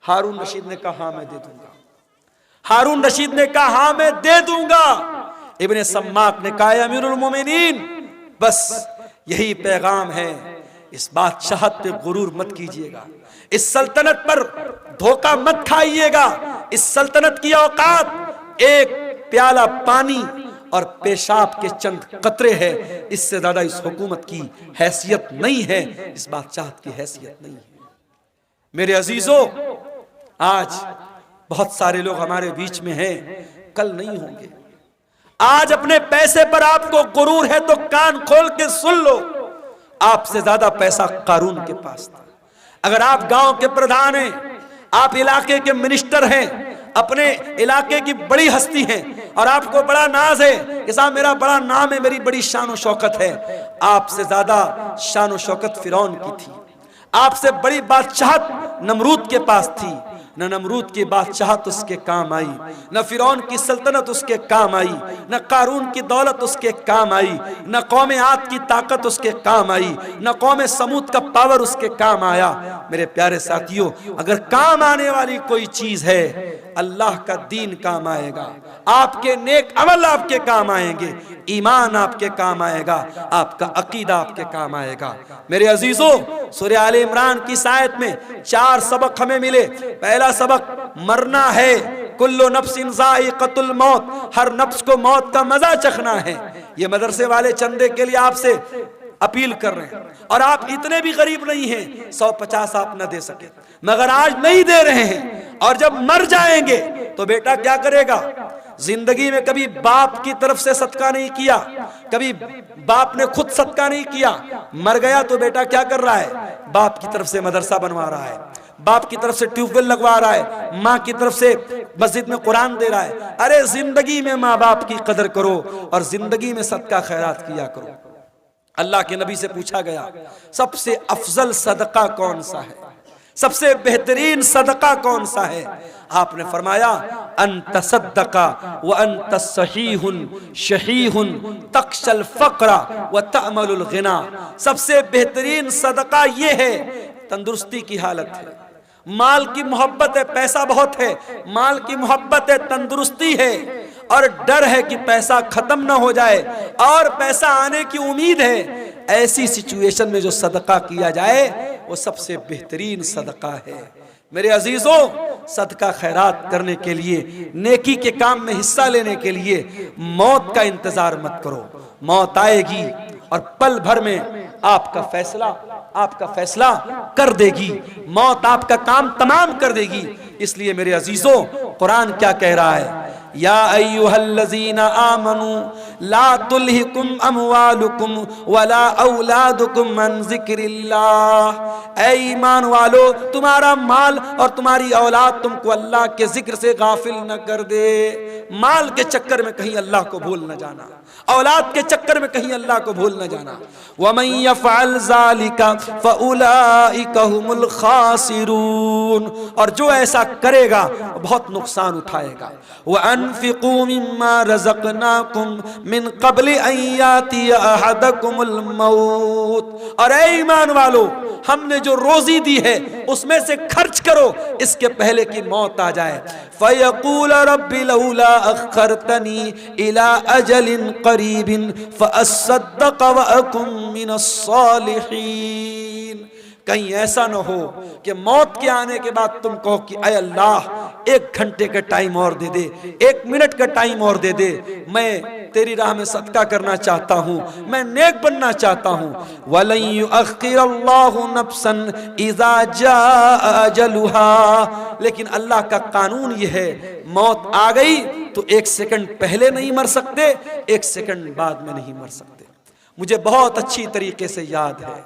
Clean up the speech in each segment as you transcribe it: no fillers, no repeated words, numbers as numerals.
हारून रशीद ने कहा हाँ मैं दे दूंगा। हारून रशीद ने कहा हाँ मैं दे दूंगा। इब्ने सम्माक ने कहा अमीरुल मोमिनीन, बस यही पैगाम है, इस बादशाहत पे गुरूर मत कीजिएगा, इस सल्तनत पर धोखा मत खाइएगा। इस सल्तनत की औकात एक प्याला पानी और पेशाब के चंद कतरे है, इससे ज्यादा इस हुकूमत की हैसियत नहीं है, इस बादशाहत की हैसियत नहीं है। मेरे अजीजों, आज बहुत सारे लोग हमारे बीच में हैं, कल नहीं होंगे। आज अपने पैसे पर आपको गुरूर है तो कान खोल के सुन लो, आपसे ज्यादा पैसा कारून के पास था। अगर आप गांव के प्रधान हैं, आप इलाके के मिनिस्टर हैं, अपने इलाके की बड़ी हस्ती हैं और आपको बड़ा नाज है कि साहब मेरा बड़ा नाम है, मेरी बड़ी शान और शौकत है, आपसे ज्यादा शान और शौकत फिरौन की थी। आपसे बड़ी बादशाहत नमरूद के पास थी, न नमरूद की बादशाहत उसके काम आई, न फिरौन की सल्तनत उसके काम आई, न कारून की दौलत उसके काम आई, न कौम आद की ताकत उसके काम आई, न कौम समूद का पावर उसके काम आया। मेरे प्यारे साथियों, अगर काम आने वाली कोई चीज है, अल्लाह का दीन काम आएगा, आपके नेक अमल आपके काम आएंगे, ईमान आपके काम आएगा, आपका अकीदा आपके काम आएगा। मेरे अजीजों, सूरह आले इमरान की आयत में 4 सबक हमें मिले। पहला सबक मरना है, कुल्लु नफ्सिन ज़ाइक़तुल मौत, हर नफ्स को मौत का मजा चखना है। ये मदरसे वाले चंदे के लिए आपसे अपील कर रहे हैं, और आप इतने भी गरीब नहीं हैं 150 आप न दे सके, मगर आज नहीं दे रहे हैं, और जब मर जाएंगे तो बेटा क्या करेगा? जिंदगी में कभी बाप की तरफ से सदका नहीं किया, कभी बाप ने खुद सदका नहीं किया, मर गया तो बेटा क्या कर रहा है? बाप की तरफ से मदरसा बनवा रहा है, बाप की तरफ से ट्यूबवेल लगवा रहा है, माँ की तरफ से मस्जिद में कुरान दे रहा है। अरे जिंदगी में माँ बाप की कदर करो और जिंदगी में सदका खैरात किया करो। अल्लाह के नबी से पूछा गया, सबसे अफजल सदका कौन सा है, सबसे बेहतरीन सदका कौन सा है? आपने फरमाया अंत सद्दका व अंत सहीहुन शहीहुन तक्शल फक्रा व तअमलुल गिना। सबसे बेहतरीन सदका ये है, तंदुरुस्ती की हालत है, माल की मोहब्बत है, पैसा बहुत है, माल की मोहब्बत है, तंदुरुस्ती है, और डर है कि पैसा खत्म ना हो जाए और पैसा आने की उम्मीद है। ऐसी सिचुएशन में जो सदका किया जाए वो सबसे बेहतरीन सदका है। मेरे अजीजों, सदका खैरात करने के लिए, नेकी के काम में हिस्सा लेने के लिए मौत का इंतजार मत करो। मौत आएगी और पल भर में आपका फैसला कर देगी, मौत आपका काम तमाम कर देगी। इसलिए मेरे अजीजों, कुरान क्या कह रहा है? या अय्युहल्लज़ीना आमनू ला तुल्हिकुम अमवालुकुम वला औलादुकुम अन ज़िक्रिल्लाह। ऐ ईमान वालो, तुम्हारा माल और तुम्हारी औलाद तुमको अल्लाह के जिक्र से गाफिल न कर दे। माल के चक्कर में कहीं अल्लाह को भूल न जाना, औलाद के चक्कर में कहीं अल्लाह को भूल न जाना। वमन यफ़अल ज़ालिका फ़उलाइका हुमुल ख़ासिरून। और जो ऐसा करेगा बहुत नुकसान उठाएगा। व अनफ़िक़ू मिम्मा रज़क़नाकुम मिन क़ब्लि अन यातिया अहदकुमुल मौत। और ऐ ईमान वालो, हमने जो रोजी दी है उसमें से खर्च करो इसके पहले कि मौत आ जाए। फ़यक़ूल रब्बि लौला अख़्ख़रतनी इला अजलिन क़रीबिन फ़अस्सद्दक़ व अकुन मिनस्सालिहीन। कहीं ऐसा न हो कि मौत के आने के बाद तुम कहो कि अय अल्लाह 1 घंटे का टाइम और दे दे, 1 मिनट का टाइम और दे दे, मैं तेरी राह में सदका करना चाहता हूँ, मैं नेक बनना चाहता हूँ। वलन युअख्खिरल्लाहु नफ्सन इज़ा जाअ अजलुहा। लेकिन अल्लाह का कानून ये है, मौत आ गई तो 1 सेकंड पहले नहीं मर सकते, 1 सेकंड बाद में नहीं मर सकते। मुझे बहुत अच्छी तरीके से याद है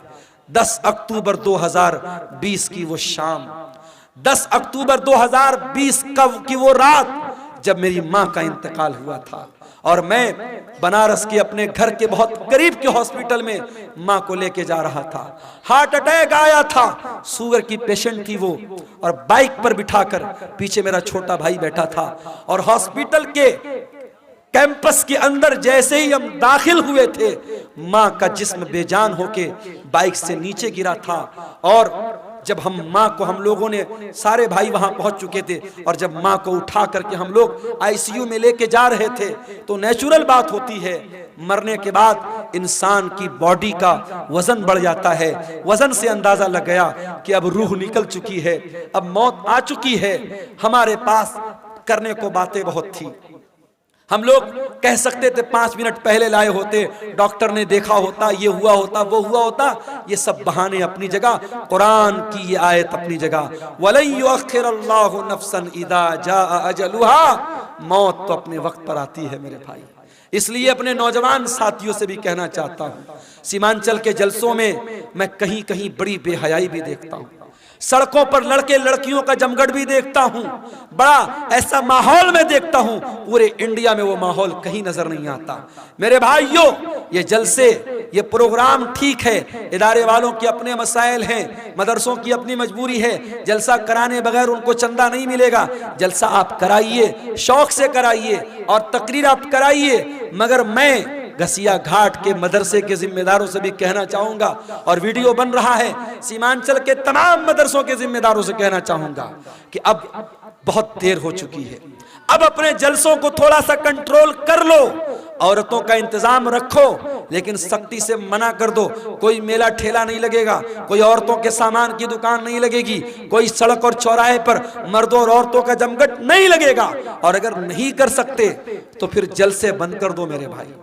10 अक्टूबर 2020 की वो शाम, 10 अक्टूबर 2020 की वो रात जब मेरी माँ का इंतकाल हुआ था और मैं बनारस के अपने घर के बहुत करीब के हॉस्पिटल में माँ को लेके जा रहा था। हार्ट अटैक आया था, शुगर की पेशेंट थी वो, और बाइक पर बिठाकर पीछे मेरा छोटा भाई बैठा था। और हॉस्पिटल के कैंपस के अंदर जैसे ही हम दाखिल हुए थे, माँ का जिस्म बेजान होके बाइक से नीचे गिरा था और जब हम माँ को, हम लोगों ने सारे भाई वहां पहुंच चुके थे, और जब माँ को उठा करके हम लोग आईसीयू में लेके जा रहे थे, तो नेचुरल बात होती है, मरने के बाद इंसान की बॉडी का वजन बढ़ जाता है। वजन से अंदाजा लग गया कि अब रूह निकल चुकी है, अब मौत आ चुकी है। हमारे पास करने को बातें बहुत थी। हम लोग कह सकते थे 5 मिनट पहले लाए होते, डॉक्टर ने देखा होता, ये हुआ होता, वो हुआ होता। ये सब बहाने अपनी जगह, कुरान की ये आयत अपनी जगह, वलन युअख्खिरुल्लाहु नफ्सन इदा जाअ अजलुहा। मौत तो अपने वक्त पर आती है मेरे भाई। इसलिए अपने नौजवान साथियों से भी कहना चाहता हूं, सीमांचल के जलसों में मैं कहीं कहीं बड़ी बेहयाई भी देखता हूं, सड़कों पर लड़के लड़कियों का जमघट भी देखता हूं, बड़ा ऐसा माहौल में देखता हूं, पूरे इंडिया में वो माहौल कहीं नजर नहीं आता। मेरे भाइयों, ये जलसे, ये प्रोग्राम ठीक है, इदारे वालों के अपने मसाइल हैं, मदरसों की अपनी मजबूरी है, जलसा कराने बगैर उनको चंदा नहीं मिलेगा। जलसा आप कराइए, शौक से कराइए, और तकरीर आप कराइए, मगर मैं घसिया घाट के मदरसे के जिम्मेदारों से भी कहना चाहूंगा, और वीडियो बन रहा है, सीमांचल के तमाम मदरसों के जिम्मेदारों से कहना चाहूंगा कि अब बहुत देर हो चुकी है। अब अपने जलसों को थोड़ा सा कंट्रोल कर लो, औरतों का इंतजाम रखो, लेकिन सख्ती से मना कर दो। कोई मेला ठेला नहीं लगेगा, कोई औरतों के सामान की दुकान नहीं लगेगी, कोई सड़क और चौराहे पर मर्दों और औरतों का जमघट नहीं लगेगा। और अगर नहीं कर सकते तो फिर जलसे बंद कर दो मेरे भाई,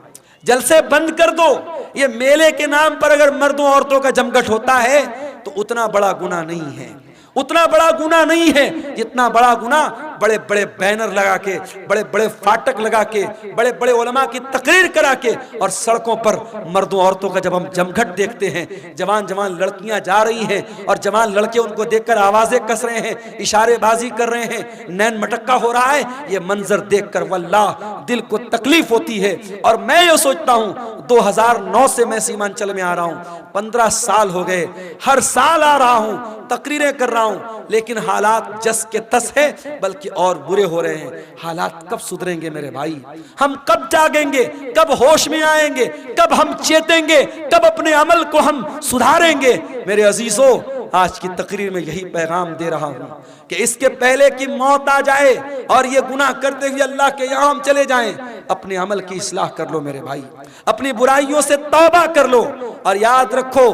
जलसे बंद कर दो। ये मेले के नाम पर अगर मर्दों औरतों का जमघट होता है तो उतना बड़ा गुनाह नहीं है, उतना बड़ा गुनाह नहीं है जितना बड़ा गुनाह बड़े बड़े बैनर लगा के, बड़े बड़े फाटक लगा के, बड़े बड़े उलमा की तकरीर करा के, और सड़कों पर मर्दों औरतों का जब हम जमघट देखते हैं, जवान जवान लड़कियां जा रही हैं और जवान लड़के उनको देखकर आवाजें कस रहे हैं, इशारेबाजी कर रहे हैं, नैन मटक्का हो रहा है, ये मंजर देखकर वल्लाह दिल को तकलीफ होती है। और मैं ये सोचता हूं 2009 से मैं सीमांचल में आ रहा हूं, 15 साल हो गए, हर साल आ रहा हूं, तकरीरें कर रहा हूं, लेकिन हालात जस के तस है, बल्कि और बुरे हो रहे हैं। हालात कब सुधरेंगे मेरे भाई? हम कब जागेंगे, कब होश में आएंगे, कब हम चेतेंगे, कब अपने अमल को हम सुधारेंगे? मेरे अजीजों, आज की तकरीर में यही पैगाम दे रहा हूं कि इसके पहले कि मौत आ जाए और ये गुनाह करते हुए अल्लाह के यहाँ हम चले जाएं, अपने अमल की इस्लाह कर लो मेरे भाई, अपनी बुराइयों से तौबा कर लो। और याद रखो,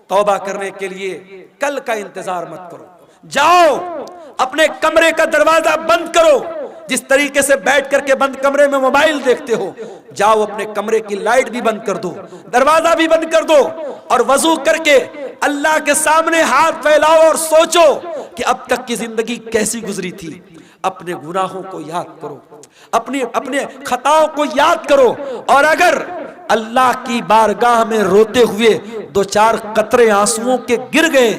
तौबा करने के लिए कल का इंतजार मत करो, जाओ अपने कमरे का दरवाजा बंद करो। जिस तरीके से बैठ करके बंद कमरे में मोबाइल देखते हो, जाओ अपने कमरे की लाइट भी बंद कर दो, दरवाजा भी बंद कर दो, और वजू करके अल्लाह के सामने हाथ फैलाओ और सोचो कि अब तक की जिंदगी कैसी गुजरी थी। अपने गुनाहों को याद करो, अपने खताओं को याद करो, और अगर अल्लाह की बारगाह में रोते हुए 2-4 कतरे आंसुओं के गिर गए,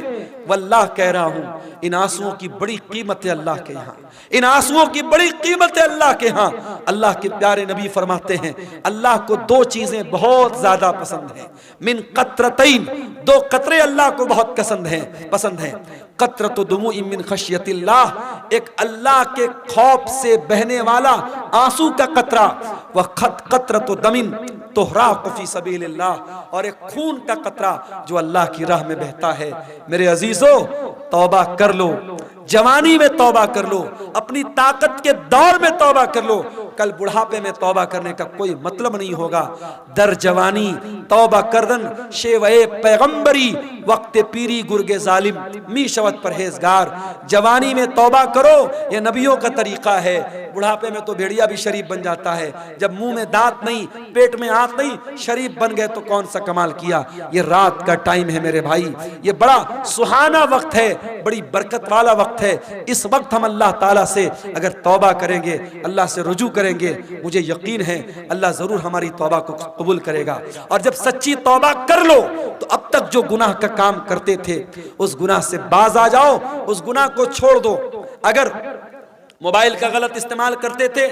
वल्लाह कह रहा हूं, इन आंसुओं की बड़ी कीमत है अल्लाह के यहाँ, इन आंसुओं की बड़ी कीमत है अल्लाह के यहाँ। अल्लाह के प्यारे नबी फरमाते हैं, अल्लाह को 2 चीजें बहुत ज्यादा पसंद हैं, मिन कतरतैन, 2 कतरे अल्लाह को बहुत पसंद हैं। कतरतु दुमूइ मिन खशियतिल्लाह, एक अल्लाह के खौफ से बहने वाला आंसू का कतरा, व कतरतु दमिन तुहराक़ु फी सबीलिल्लाह, और एक खून का कतरा जो अल्लाह की राह में बहता है। मेरे अजीजों, तौबा कर लो, जवानी में तौबा कर लो, अपनी ताकत के दौर में तौबा कर लो। कल बुढ़ापे में तौबा करने का कोई मतलब नहीं होगा। दर जवानी तौबा करदन शेवे पैगंबरी, वक्त पीरी गुर्गे जालिम मी शवत परहेजगार। जवानी में तौबा करो, ये नबियों का तरीका है। बुढ़ापे में तो भेड़िया भी शरीफ बन जाता है, जब मुंह में दांत नहीं, पेट में आंत नहीं, शरीफ बन गए तो कौन सा कमाल किया। ये रात का टाइम है मेरे भाई, ये बड़ा सुहाना वक्त है, बड़ी बरकत वाला वक्त है। इस वक्त हम अल्लाह ताला से अगर तौबा करेंगे, अल्लाह से रुजू करेंगे, मुझे यकीन है अल्लाह जरूर हमारी तौबा को कबूल करेगा। और जब सच्ची तौबा कर लो तो अब तक जो गुनाह का काम करते थे उस गुनाह से बाज आ जाओ, उस गुनाह को छोड़ दो। अगर मोबाइल का गलत इस्तेमाल करते थे,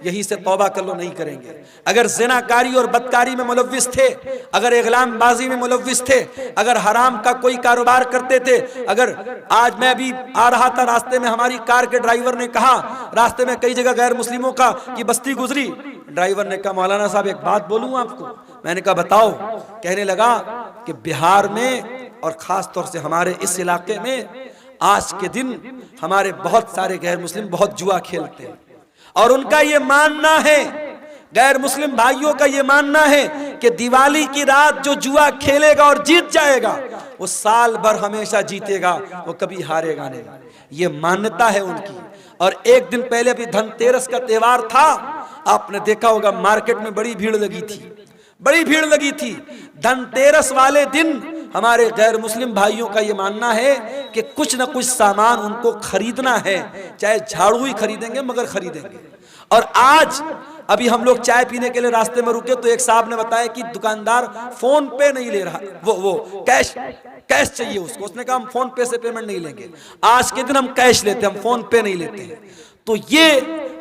यहीं से तौबा कर लो, नहीं करेंगे। अगर ज़िनाकारी और बदकारी में मुलव्विस थे, अगर इग़लामबाजी में मुलव्विस थे, अगर हराम का कोई कारोबार करते थे, अगर आज मैं भी आ रहा था, रास्ते में हमारी कार के ड्राइवर ने कहा, रास्ते में कई जगह गैर मुस्लिमों का की बस्ती गुजरी, ड्राइवर ने कहा मौलाना साहब एक बात बोलूं आपको। मैंने कहा बताओ। कहने लगा कि बिहार में और ख़ास तौर से हमारे इस इलाके में आज के दिन हमारे बहुत सारे गैर मुस्लिम बहुत जुआ खेलते हैं और उनका ये मानना है, गैर मुस्लिम भाइयों का ये मानना है कि दिवाली की रात जो जुआ खेलेगा और जीत जाएगा वो साल भर हमेशा जीतेगा, वो कभी हारेगा नहीं। ये मान्यता है उनकी। और एक दिन पहले भी धनतेरस का त्योहार था, आपने देखा होगा मार्केट में बड़ी भीड़ लगी थी। धनतेरस वाले दिन हमारे गैर मुस्लिम भाइयों का ये मानना है कि कुछ न कुछ सामान उनको खरीदना है, चाहे झाड़ू ही खरीदेंगे मगर खरीदेंगे। और आज अभी हम लोग चाय पीने के लिए रास्ते में रुके तो एक साहब ने बताया कि दुकानदार फोन पे नहीं ले रहा, वो कैश चाहिए उसको। उसने कहा हम फोन पे से पेमेंट नहीं लेंगे, आज के दिन हम कैश लेते हैं, हम फोन पे नहीं लेते हैं। तो ये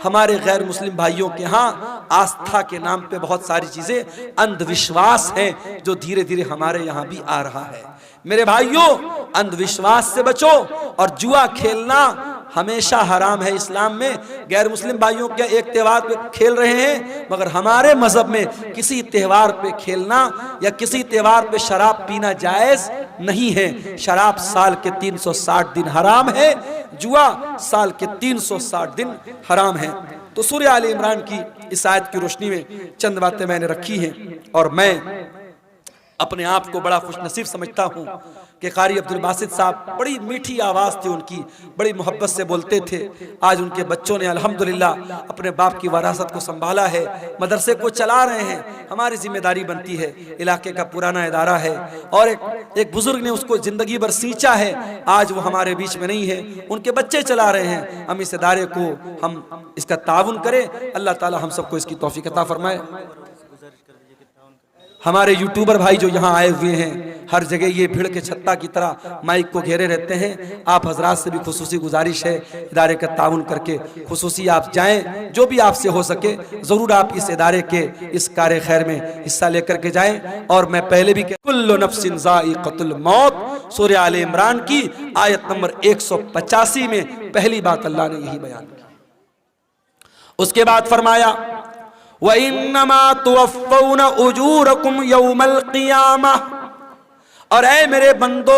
हमारे गैर मुस्लिम भाइयों के यहाँ आस्था के नाम पे बहुत सारी चीजें अंधविश्वास हैं जो धीरे धीरे हमारे यहाँ भी आ रहा है। मेरे भाइयों, अंधविश्वास से बचो। और जुआ खेलना हमेशा हराम है इस्लाम में। गैर मुस्लिम भाइयों के एक त्योहार पे खेल रहे हैं, मगर हमारे मजहब में किसी त्योहार पे खेलना या किसी त्योहार पे शराब पीना जायज नहीं है। शराब साल के 360 दिन हराम है, जुआ साल के 360 दिन हराम है। तो सूरह आले इमरान की इस आयत की रोशनी में चंद बातें मैंने रखी हैं और मैं अपने आप को बड़ा खुशनसीब समझता हूँ कि कारी अब्दुल बासित साहब, बड़ी मीठी आवाज़ थी उनकी, बड़ी मोहब्बत से बोलते थे। आज उनके बच्चों ने अल्हम्दुलिल्लाह अपने बाप की वरासत को संभाला है, मदरसे को चला रहे हैं। हमारी जिम्मेदारी बनती है, इलाके का पुराना इदारा है और एक बुजुर्ग ने उसको ज़िंदगी भर सींचा है, आज वो हमारे बीच में नहीं है, उनके बच्चे चला रहे हैं। हम इस इदारे को हम इसका ताउन करें। अल्लाह ताला हम सबको इसकी तौफीक अता फरमाए। हमारे यूट्यूबर भाई जो यहाँ आए हुए हैं, हर जगह ये भीड़ के छत्ता की तरह माइक को घेरे रहते हैं, आप हजरात से भी खुसूसी गुजारिश है, इदारे का ताउन करके खुसूसी आप जाएं, जो भी आपसे हो सके ज़रूर आप इस इदारे के इस कार्य खैर में हिस्सा लेकर के जाएं। और मैं पहले भी कुल्लु नफ्सिन ज़ाइक़तुल मौत, सूरह आले इमरान की आयत नंबर 185 में पहली बात अल्लाह ने यही बयान की। उसके बाद फरमाया व इन्नमा तुवफ़्फ़ौना उजूरकुम यौमल क़ियामह, और ऐ मेरे बंदो,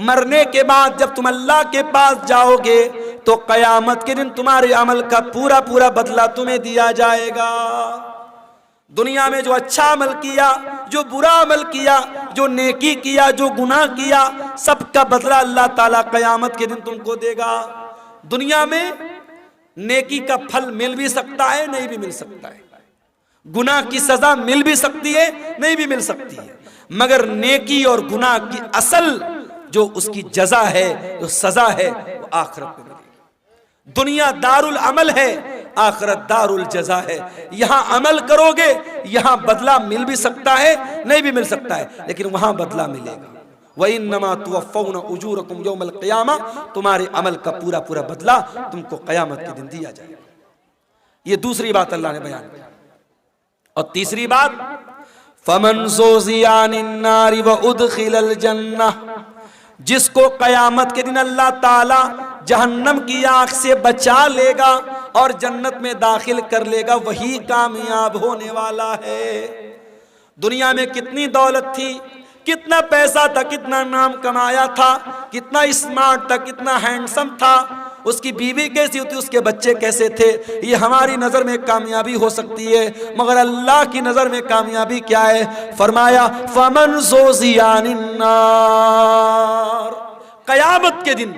मरने के बाद जब तुम अल्लाह के पास जाओगे तो क़यामत के दिन तुम्हारे अमल का पूरा पूरा बदला तुम्हें दिया जाएगा। दुनिया में जो अच्छा अमल किया, जो बुरा अमल किया, जो नेकी किया, जो गुनाह किया, सबका बदला अल्लाह ताला क़यामत के दिन तुमको देगा। दुनिया में नेकी का फल मिल भी सकता है, नहीं भी मिल सकता है, गुनाह की सजा मिल भी सकती है, नहीं भी मिल सकती है, मगर नेकी और गुनाह की असल जो उसकी जजा है, जो सजा है, वो आखिरत में मिलेगी। दुनिया दारुल अमल है, आखिरत दारुल जजा है। यहां अमल करोगे, यहां बदला मिल भी सकता है, नहीं भी मिल सकता है, लेकिन वहां बदला मिलेगा। व इन्नमा तुवफ़्फ़ौना उजूरकुम यौमल क़ियामा, तुम्हारे अमल का पूरा पूरा बदला तुमको क़यामत के दिन दिया जाएगा। ये दूसरी बात अल्लाह ने बयान की। और तीसरी बात, फमन ज़ुज़िया अनिन नारि व उदखिलल जन्नह, जिसको क़यामत के दिन अल्लाह ताला जहन्नम की आग से बचा लेगा और जन्नत में दाखिल कर लेगा, वही कामयाब होने वाला है। दुनिया में कितनी दौलत थी, कितना पैसा था, कितना नाम कमाया था, कितना स्मार्ट था, कितना हैंडसम था, उसकी बीवी कैसी होती, उसके बच्चे कैसे थे, ये हमारी नज़र में कामयाबी हो सकती है, मगर अल्लाह की नज़र में कामयाबी क्या है? फरमाया फमन ज़ुज़िया अनिन नार, क़यामत के दिन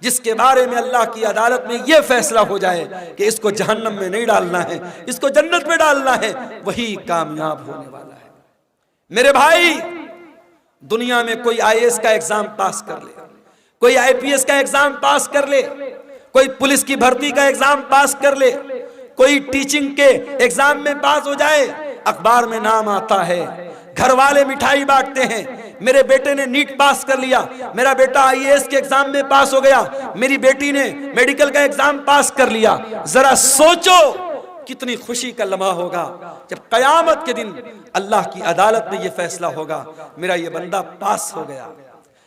जिसके बारे में अल्लाह की अदालत में यह फैसला हो जाए कि इसको जहन्नम में नहीं डालना है, इसको जन्नत में डालना है, वही कामयाब होने वाला है। मेरे भाई, दुनिया में कोई IAS का एग्जाम पास कर ले, कोई IPS का एग्जाम पास कर ले, कोई पुलिस की भर्ती का एग्जाम पास कर ले, कोई टीचिंग के एग्जाम में पास हो जाए, अखबार में नाम आता है, घर वाले मिठाई बांटते हैं, मेरे बेटे ने नीट पास कर लिया, मेरा बेटा IAS के एग्जाम में पास हो गया, मेरी बेटी ने मेडिकल का एग्जाम पास कर लिया। जरा सोचो कितनी खुशी का लम्हा होगा जब क़यामत के दिन अल्लाह की अदालत में ये फैसला होगा, मेरा ये बंदा पास हो गया,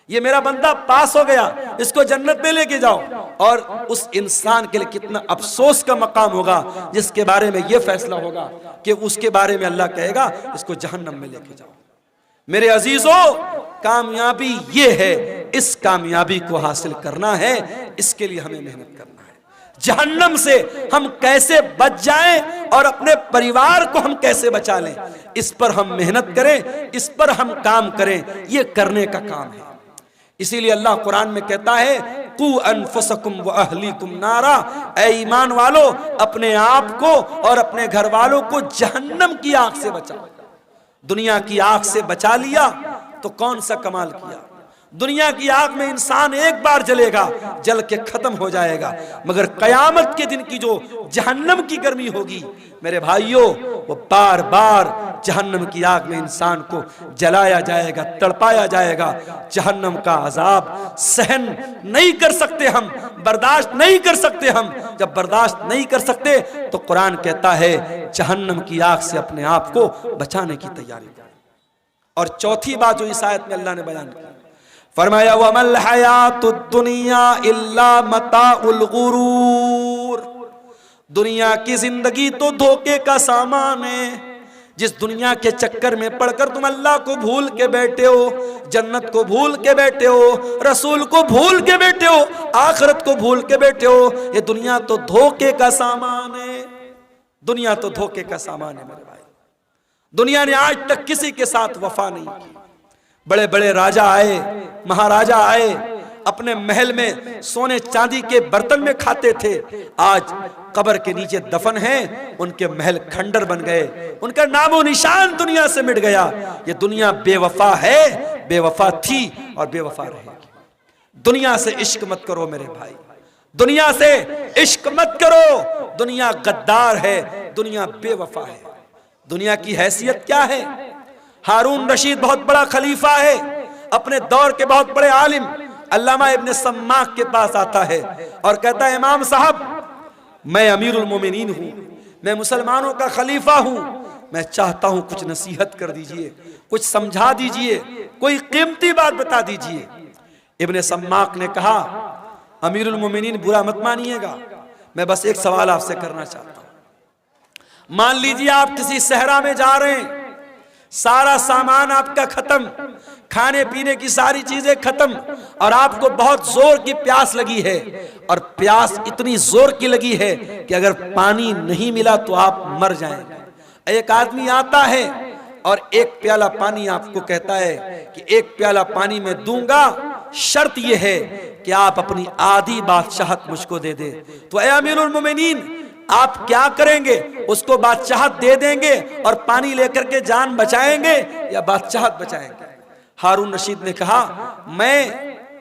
ये मेरा बंदा पास हो गया, इसको जन्नत में लेके जाओ। और उस इंसान के लिए कितना अफसोस का मकाम होगा जिसके बारे में ये फैसला होगा कि उसके बारे में अल्लाह कहेगा इसको जहन्नम में लेके जाओ। मेरे अजीजों, कामयाबी ये है, इस कामयाबी को हासिल करना है, इसके लिए हमें मेहनत करना है। जहन्नम से हम कैसे बच जाएं और अपने परिवार को हम कैसे बचा लें, इस पर हम मेहनत करें, इस पर हम काम करें, ये करने का काम है। इसीलिए अल्लाह कुरान में कहता है, कू अनफुसकुम व अहलीकुम नारा, ऐ ईमान वालो, अपने आप को और अपने घर वालों को जहन्नम की आग से बचाओ। दुनिया की आग से बचा लिया तो कौन सा कमाल किया। दुनिया की आग में इंसान एक बार जलेगा, जल के खत्म हो जाएगा, मगर कयामत के दिन की जो जहन्नम की गर्मी होगी मेरे भाइयों, वो बार बार जहन्नम की आग में इंसान को जलाया जाएगा, तड़पाया जाएगा। जहन्नम का अजाब सहन नहीं कर सकते हम, बर्दाश्त नहीं कर सकते हम। जब बर्दाश्त नहीं कर सकते तो कुरान कहता है जहन्नम की आग से अपने आप को बचाने की तैयारी करें। और चौथी बात जो इस आयत में अल्लाह ने बयान की, फरमाया वमल हयातुद दुनिया इल्ला मताउल गुरूर, दुनिया की जिंदगी तो धोखे का सामान है। जिस दुनिया के चक्कर में पड़कर तुम अल्लाह को भूल के बैठे हो, जन्नत को भूल के बैठे हो, रसूल को भूल के बैठे हो, आखिरत को भूल के बैठे हो, ये दुनिया तो धोखे का सामान है। दुनिया तो धोखे का सामान है मेरे भाई। दुनिया ने आज तक किसी के साथ वफा नहीं की। बड़े बड़े राजा आए, महाराजा आए, अपने महल में सोने चांदी के बर्तन में खाते थे, आज कब्र के नीचे दफन हैं, उनके महल खंडर बन गए, उनका नामो निशान दुनिया से मिट गया। ये दुनिया बेवफा है, बेवफा थी और बेवफा रहेगी। दुनिया से इश्क मत करो मेरे भाई, दुनिया से इश्क मत करो। दुनिया गद्दार है, दुनिया बेवफा है। दुनिया की हैसियत क्या है? हारून रशीद बहुत बड़ा खलीफा है, अपने दौर के बहुत बड़े आलिम अल्लामा इब्न सम्माक के पास आता है और कहता है, इमाम साहब, मैं अमीरुल मोमिनीन हूँ, मैं मुसलमानों का खलीफा हूँ, मैं चाहता हूँ कुछ नसीहत कर दीजिए, कुछ समझा दीजिए, कोई कीमती बात बता दीजिए। इब्न सम्माक ने कहा, अमीरुल मोमिनीन बुरा मत मानिएगा, मैं बस एक सवाल आपसे करना चाहता हूँ। मान लीजिए आप किसी सहरा में जा रहे हैं, सारा सामान आपका खत्म, खाने पीने की सारी चीजें खत्म, और आपको बहुत जोर की प्यास लगी है, और प्यास इतनी जोर की लगी है कि अगर पानी नहीं मिला तो आप मर जाएंगे। एक आदमी आता है और एक प्याला पानी आपको कहता है कि एक प्याला पानी मैं दूंगा, शर्त यह है कि आप अपनी आधी बादशाहत मुझको दे दे। तो ऐ अमीरुल मोमिनीन, आप क्या करेंगे? उसको बादशाहत दे देंगे और पानी लेकर के जान बचाएंगे या बादशाहत बचाएंगे? हारून रशीद ने कहा, मैं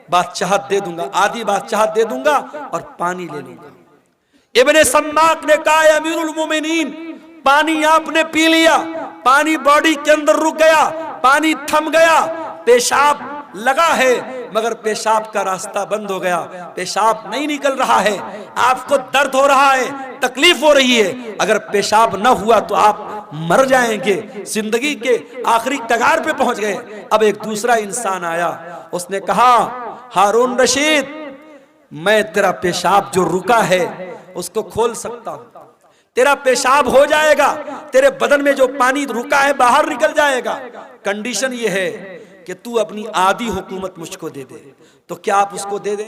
बादशाहत दे दूंगा, आधी बादशाहत दे दूंगा और पानी ले लूंगा। इब्ने सम्माक ने कहा, अमीरुल मोमिनीन, पानी आपने पी लिया, पानी बॉडी के अंदर रुक गया, पानी थम गया, पेशाब लगा है मगर पेशाब का रास्ता बंद हो गया, पेशाब नहीं निकल रहा है, आपको दर्द हो रहा है, तकलीफ हो रही है, अगर पेशाब न हुआ तो आप मर जाएंगे, जिंदगी के आखिरी कगार पे पहुंच गए। अब एक दूसरा इंसान आया, उसने कहा, हारून रशीद, मैं तेरा पेशाब जो रुका है उसको खोल सकता हूं, तेरा पेशाब हो जाएगा, तेरे बदन में जो पानी रुका है बाहर निकल जाएगा। कंडीशन ये है कि तू अपनी आधी हुकूमत मुझको दे दे। तो क्या आप उसको दे दें?